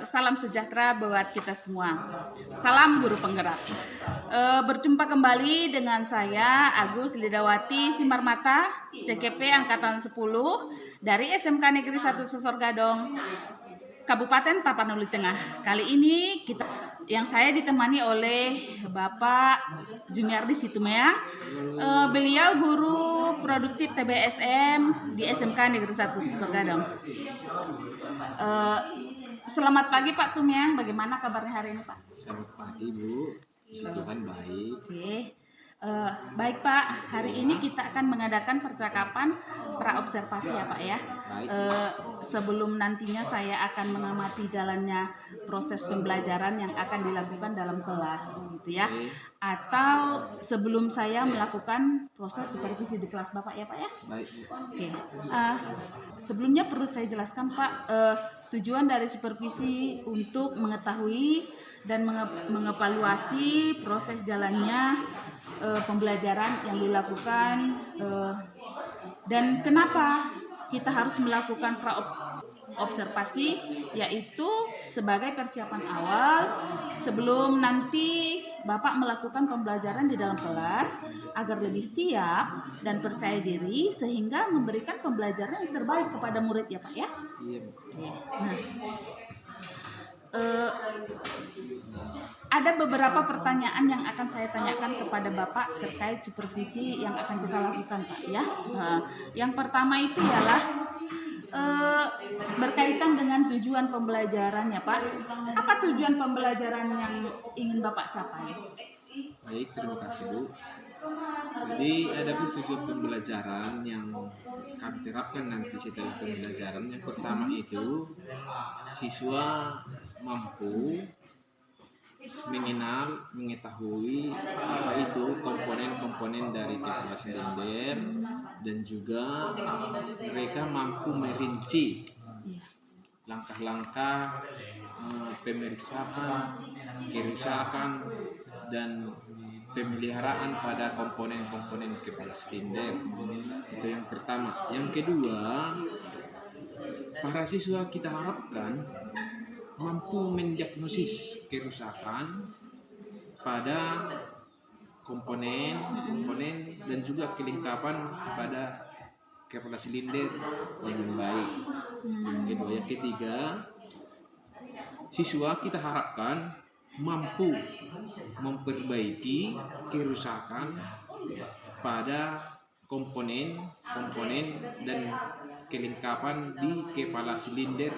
Salam sejahtera buat kita semua. Salam guru penggerak. Berjumpa kembali dengan saya Agus Lidawati Simarmata, CKP angkatan 10 dari SMK Negeri 1 Sosor Gadong, Kabupaten Tapanuli Tengah. Kali ini yang saya ditemani oleh Bapak Juniardi Situmeang. Beliau guru produktif TBSM di SMK Negeri 1 Sosor Gadong. Selamat pagi Pak Tumiang, bagaimana kabarnya hari ini Pak? Selamat pagi Bu, puji Tuhan baik. Oke, baik Pak, hari ini kita akan mengadakan percakapan praobservasi ya Pak ya. Sebelum nantinya saya akan mengamati jalannya proses pembelajaran yang akan dilakukan dalam kelas gitu ya. Atau sebelum saya melakukan proses supervisi di kelas Bapak ya Pak ya. Baik. Oke, sebelumnya perlu saya jelaskan Pak, tujuan dari supervisi untuk mengetahui dan mengevaluasi proses jalannya pembelajaran yang dilakukan dan kenapa kita harus melakukan praobservasi, yaitu sebagai persiapan awal sebelum nanti Bapak melakukan pembelajaran di dalam kelas agar lebih siap dan percaya diri sehingga memberikan pembelajaran yang terbaik kepada murid ya Pak ya. Iya. Nah, ada beberapa pertanyaan yang akan saya tanyakan kepada Bapak terkait supervisi yang akan kita lakukan Pak ya. Yang pertama itu ialah berkaitan dengan tujuan pembelajaran ya Pak. Apa tujuan pembelajaran yang ingin Bapak capai? Baik, terima kasih Bu. Jadi ada tujuan pembelajaran yang kami terapkan nanti setelah pembelajaran. Yang pertama itu siswa mampu mengenal, mengetahui apa itu komponen-komponen dari kepala silinder dan juga mereka mampu merinci langkah-langkah pemeriksaan, kerusakan dan pemeliharaan pada komponen-komponen kepala silinder. Itu yang pertama. Yang kedua, para siswa kita harapkan mampu mendiagnosis kerusakan pada komponen dan juga kelengkapan pada kepala silinder dengan baik. Yang kedua, yang ketiga, siswa kita harapkan mampu memperbaiki kerusakan pada komponen dan kelengkapan di kepala silinder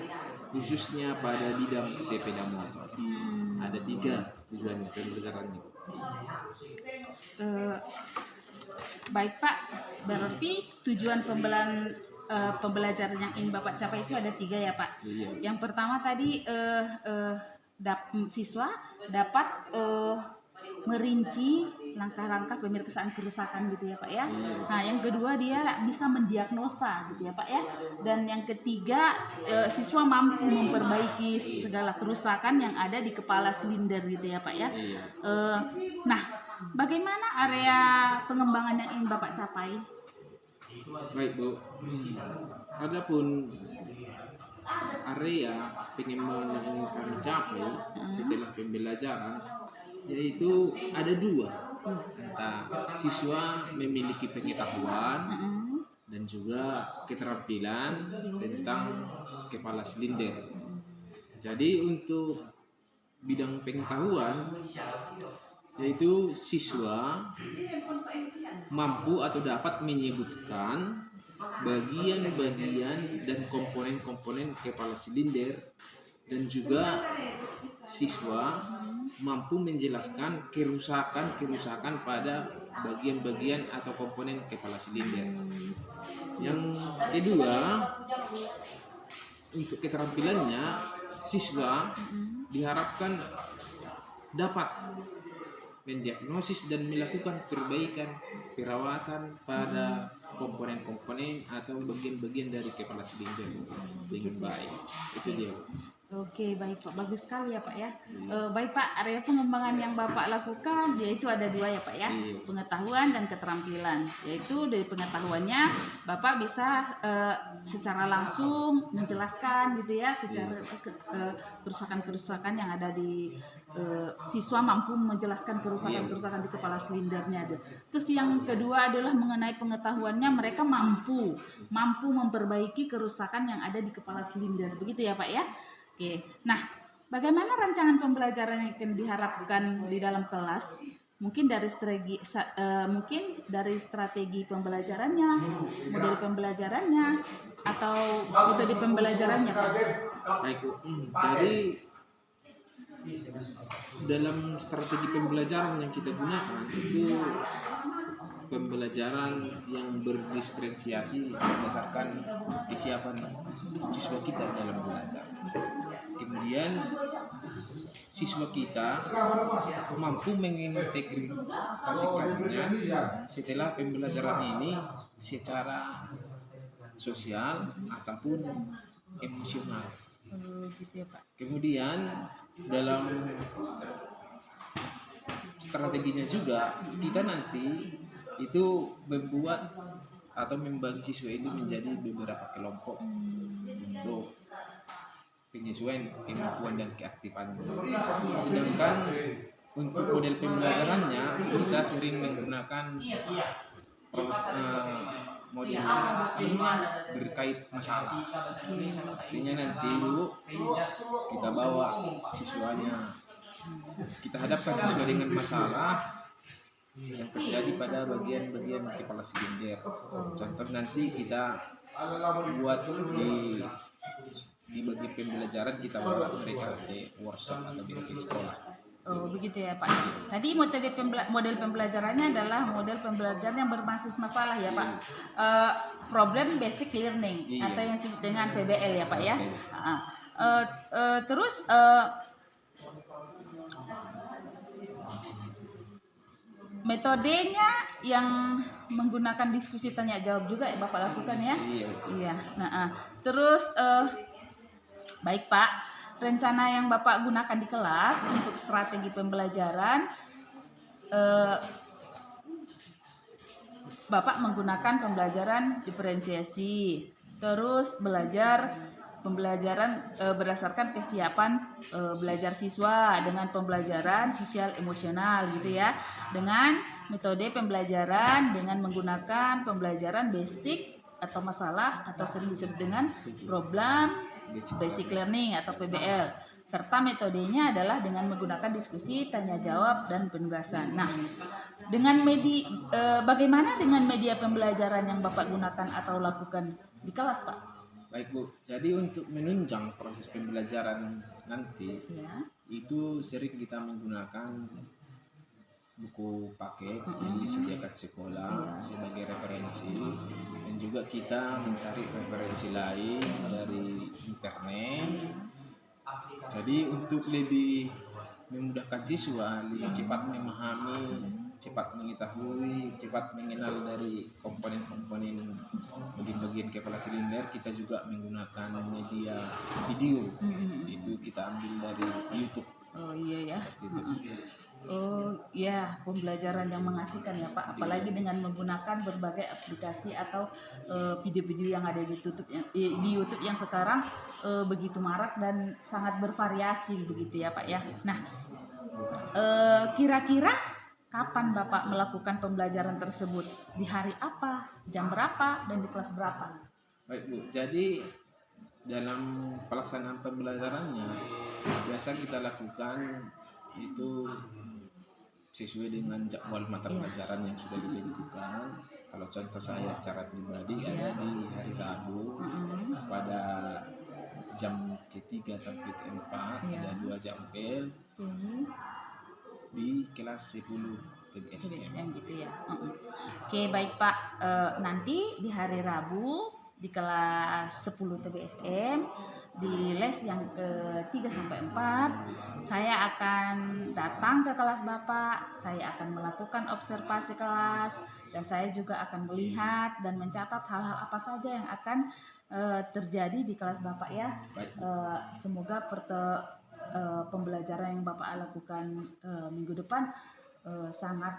khususnya pada bidang sepeda motor. Ada 3 tujuannya pembelajarannya. Baik Pak, berarti tujuan pembelajaran yang ingin Bapak capai itu ada 3 ya Pak. Iya. Yang pertama tadi siswa dapat merinci langkah-langkah pemeriksaan kerusakan gitu ya Pak ya. Nah yang kedua dia bisa mendiagnosa gitu ya Pak ya. Dan yang ketiga siswa mampu memperbaiki segala kerusakan yang ada di kepala silinder gitu ya Pak ya. Nah bagaimana area pengembangan yang ingin Bapak capai? Baik Bu, adapun area pengembangan yang ingin kami capai setelah pembelajaran yaitu ada 2. Entah siswa memiliki pengetahuan dan juga keterampilan tentang kepala silinder. Jadi untuk bidang pengetahuan yaitu siswa mampu atau dapat menyebutkan bagian-bagian dan komponen-komponen kepala silinder dan juga siswa mampu menjelaskan kerusakan pada bagian-bagian atau komponen kepala silinder. Yang kedua, untuk keterampilannya siswa diharapkan dapat mendiagnosis dan melakukan perbaikan perawatan pada komponen-komponen atau bagian-bagian dari kepala silinder dengan baik. Itu dia. Oke, baik Pak. Bagus sekali ya Pak ya. Baik Pak, area pengembangan yang Bapak lakukan yaitu ada dua ya Pak ya. Iya. Pengetahuan dan keterampilan. Yaitu dari pengetahuannya Bapak bisa secara langsung menjelaskan gitu ya secara kerusakan-kerusakan yang ada di siswa mampu menjelaskan kerusakan-kerusakan di kepala silindernya. Terus yang kedua adalah mengenai pengetahuannya, mereka mampu memperbaiki kerusakan yang ada di kepala silinder. Begitu ya Pak ya. Oke, nah bagaimana rancangan pembelajaran yang akan diharapkan di dalam kelas? Mungkin dari strategi pembelajarannya, model pembelajarannya, atau metode pembelajarannya, Pak. Baik Bu. Jadi dalam strategi pembelajaran yang kita gunakan itu pembelajaran yang berdiferensiasi berdasarkan kesiapan siswa kita dalam belajar. Kemudian siswa kita mampu mengintegrasikannya setelah pembelajaran ini secara sosial ataupun emosional. Gitu ya Pak. Kemudian dalam strateginya juga kita nanti itu membuat atau membagi siswa itu menjadi beberapa kelompok untuk penyesuaian kemampuan dan keaktifan. Sedangkan untuk model pembelajarannya kita sering menggunakan model berkait masalah. Artinya nanti dulu kita bawa siswanya, kita hadapkan siswa dengan masalah yang terjadi pada bagian-bagian kepala silinder. Contoh nanti kita buat di bagian pembelajaran kita bawa mereka di workshop atau di sekolah. Oh begitu ya Pak. Tadi model pembelajarannya adalah model pembelajaran yang berbasis masalah ya Pak. Problem basic learning atau yang disebut dengan PBL ya Pak ya. Terus metodenya yang menggunakan diskusi tanya jawab juga ya Bapak lakukan ya. Iya. Terus baik Pak. Rencana yang Bapak gunakan di kelas untuk strategi pembelajaran, Bapak menggunakan pembelajaran diferensiasi, terus pembelajaran berdasarkan kesiapan belajar siswa dengan pembelajaran sosial emosional gitu ya, dengan metode pembelajaran dengan menggunakan pembelajaran basic atau masalah atau sering disebut dengan problem basic learning atau PBL, serta metodenya adalah dengan menggunakan diskusi, tanya jawab dan penugasan. Nah, bagaimana dengan media pembelajaran yang Bapak gunakan atau lakukan di kelas, Pak? Baik Bu, jadi untuk menunjang proses pembelajaran nanti itu sering kita menggunakan buku paket yang disediakan sekolah sebagai referensi, dan juga kita mencari referensi lain dari internet. Jadi untuk lebih memudahkan siswa lebih cepat memahami, cepat mengetahui, cepat mengenal dari komponen-komponen bagian-bagian kepala silinder, kita juga menggunakan media video. Itu kita ambil dari YouTube. Oh iya ya. Seperti itu. Oh ya, pembelajaran yang mengasihkan ya Pak, apalagi dengan menggunakan berbagai aplikasi atau video-video yang ada di YouTube yang sekarang begitu marak dan sangat bervariasi begitu ya Pak ya. Nah, kira-kira kapan Bapak melakukan pembelajaran tersebut? Di hari apa, jam berapa, dan di kelas berapa? Baik Bu, jadi dalam pelaksanaan pembelajarannya biasa kita lakukan itu sesuai dengan jadwal mata pelajaran yang sudah ditentukan. Kalau contoh saya secara pribadi ada di hari Rabu pada jam ketiga sampai keempat, ada 2 jam pel di kelas 10 PBSM gitu ya. Oke baik Pak, nanti di hari Rabu di kelas 10 TBSM di les yang ke-3 sampai 4. Saya akan datang ke kelas Bapak, saya akan melakukan observasi kelas, dan saya juga akan melihat dan mencatat hal-hal apa saja yang akan terjadi di kelas Bapak ya. Semoga pembelajaran yang Bapak lakukan minggu depan sangat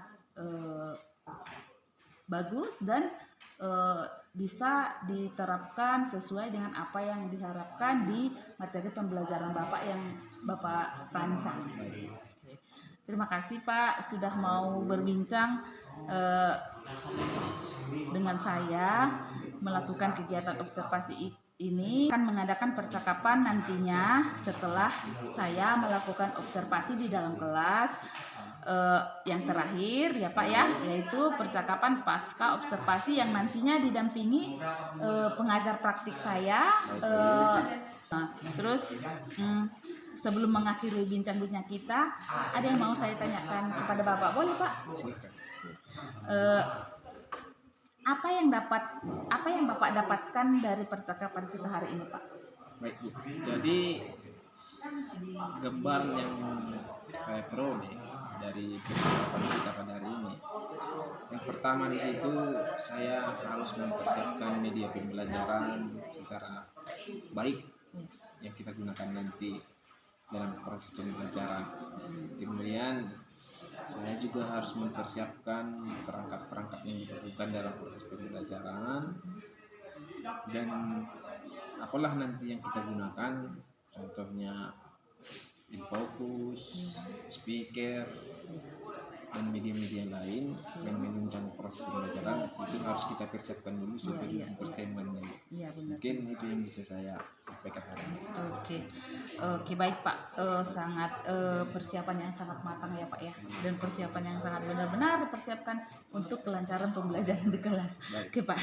bagus dan bisa diterapkan sesuai dengan apa yang diharapkan di materi pembelajaran Bapak yang Bapak rancang. Terima kasih Pak sudah mau berbincang dengan saya melakukan kegiatan observasi ini. Akan mengadakan percakapan nantinya setelah saya melakukan observasi di dalam kelas. Yang terakhir ya Pak ya, yaitu percakapan pasca observasi yang nantinya didampingi pengajar praktik saya. Terus sebelum mengakhiri bincang-bincang kita, ada yang mau saya tanyakan kepada Bapak, boleh Pak? Apa yang Bapak dapatkan dari percakapan kita hari ini Pak? Baik Bu, jadi gambar yang saya peroleh dari percakapan kita pada hari ini, yang pertama di situ saya harus mempersiapkan media pembelajaran secara baik yang kita gunakan nanti dalam proses pembelajaran. Kemudian saya juga harus mempersiapkan perangkat-perangkat yang diperlukan dalam proses pembelajaran, dan apalah nanti yang kita gunakan, contohnya Infokus, speaker, dan media-media lain yang menunjang proses pembelajaran, itu harus kita persiapkan dulu sebelum pertemuannya. Mungkin itu yang bisa saya sampaikan hari ini. Oke, baik Pak. Sangat persiapan yang sangat matang ya Pak ya, dan persiapan yang sangat benar-benar dipersiapkan untuk kelancaran pembelajaran di kelas. Oke Pak,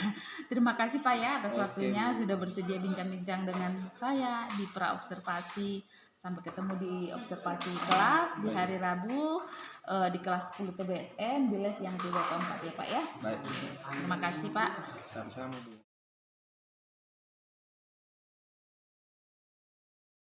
terima kasih Pak ya atas waktunya sudah bersedia bincang-bincang dengan saya di pra-observasi. Sampai ketemu di observasi kelas di hari Rabu di kelas 10 TBSM di les yang 3 ke 4 ya Pak ya. Baik. Terima kasih Pak. Sama-sama Bu.